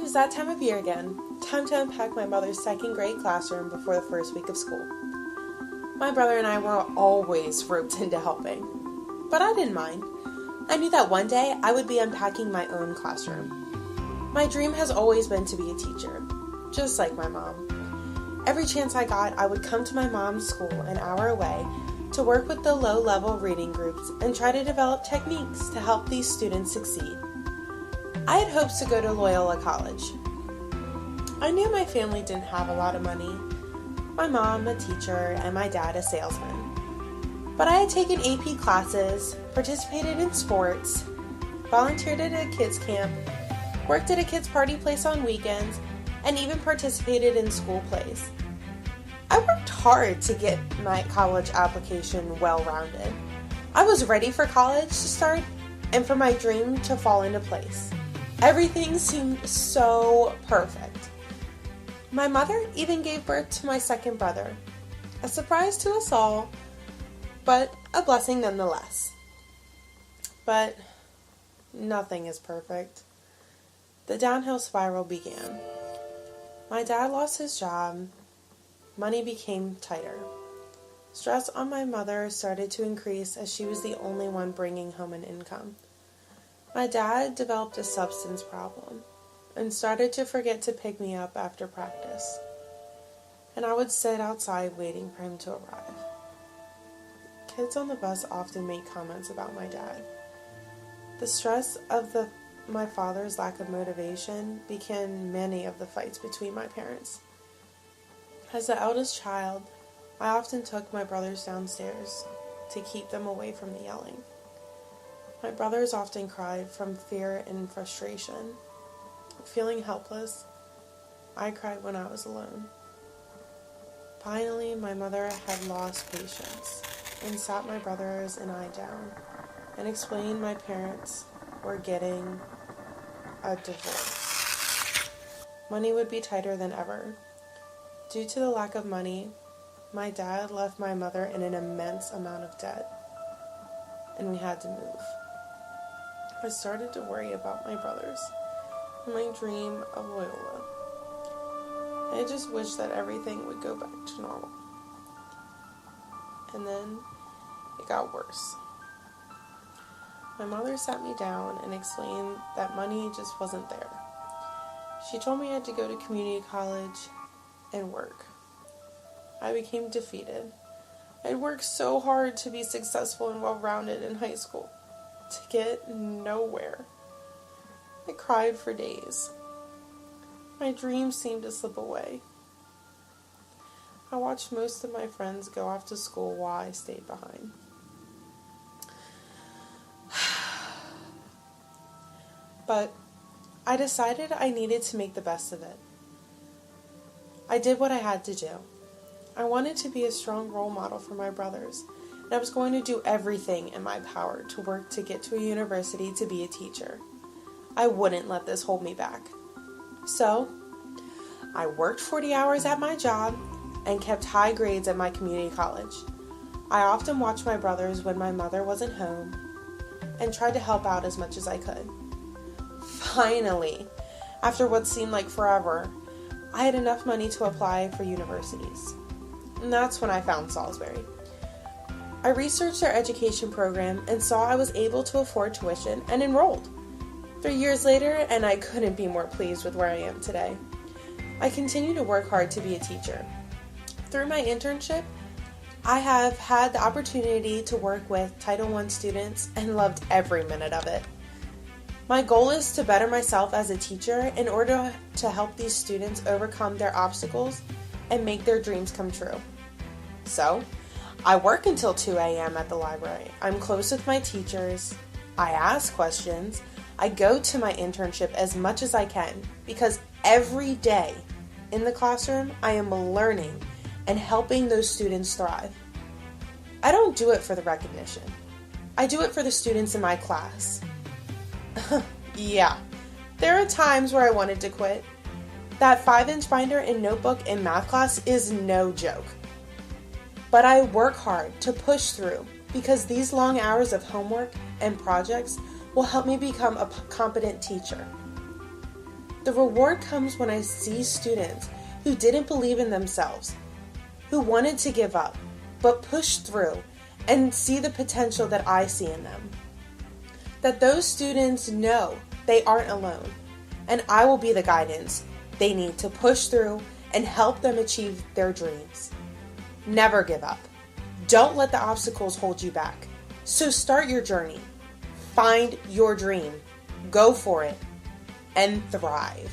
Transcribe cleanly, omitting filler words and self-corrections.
was that time of year again. Time to unpack my mother's second grade classroom before the first week of school. My brother and I were always roped into helping, but I didn't mind. I knew that one day I would be unpacking my own classroom. My dream has always been to be a teacher, just like my mom. Every chance I got, I would come to my mom's school an hour away to work with the low-level reading groups and try to develop techniques to help these students succeed. I had hopes to go to Loyola College. I knew my family didn't have a lot of money. My mom, a teacher, and my dad, a salesman. But I had taken AP classes, participated in sports, volunteered at a kids camp, worked at a kids party place on weekends, and even participated in school plays. I worked hard to get my college application well-rounded. I was ready for college to start and for my dream to fall into place. Everything seemed so perfect. My mother even gave birth to my second brother. A surprise to us all, but a blessing nonetheless. But nothing is perfect. The downhill spiral began. My dad lost his job. Money became tighter. Stress on my mother started to increase as she was the only one bringing home an income. My dad developed a substance problem and started to forget to pick me up after practice. And I would sit outside waiting for him to arrive. Kids on the bus often make comments about my dad. The stress of my father's lack of motivation began many of the fights between my parents. As the eldest child, I often took my brothers downstairs to keep them away from the yelling. My brothers often cried from fear and frustration. Feeling helpless, I cried when I was alone. Finally, my mother had lost patience and sat my brothers and I down and explained my parents were getting a divorce. Money would be tighter than ever. Due to the lack of money, my dad left my mother in an immense amount of debt, and we had to move. I started to worry about my brothers and my dream of Loyola. I just wished that everything would go back to normal. And then it got worse. My mother sat me down and explained that money just wasn't there. She told me I had to go to community college and work. I became defeated. I'd worked so hard to be successful and well-rounded in high school, to get nowhere. I cried for days. My dreams seemed to slip away. I watched most of my friends go off to school while I stayed behind. But I decided I needed to make the best of it. I did what I had to do. I wanted to be a strong role model for my brothers, and I was going to do everything in my power to work to get to a university to be a teacher. I wouldn't let this hold me back. So, I worked 40 hours at my job and kept high grades at my community college. I often watched my brothers when my mother wasn't home and tried to help out as much as I could. Finally, after what seemed like forever, I had enough money to apply for universities. And that's when I found Salisbury. I researched their education program and saw I was able to afford tuition and enrolled. 3 years later, and I couldn't be more pleased with where I am today. I continue to work hard to be a teacher. Through my internship, I have had the opportunity to work with Title I students and loved every minute of it. My goal is to better myself as a teacher in order to help these students overcome their obstacles and make their dreams come true. So, I work until 2 a.m. at the library. I'm close with my teachers. I ask questions. I go to my internship as much as I can because every day in the classroom, I am learning and helping those students thrive. I don't do it for the recognition. I do it for the students in my class. Yeah, there are times where I wanted to quit. That 5-inch binder and notebook in math class is no joke. But I work hard to push through because these long hours of homework and projects will help me become a competent teacher. The reward comes when I see students who didn't believe in themselves, who wanted to give up, but pushed through and see the potential that I see in them. That those students know they aren't alone, and I will be the guidance they need to push through and help them achieve their dreams. Never give up. Don't let the obstacles hold you back. So start your journey. Find your dream. Go for it. And thrive.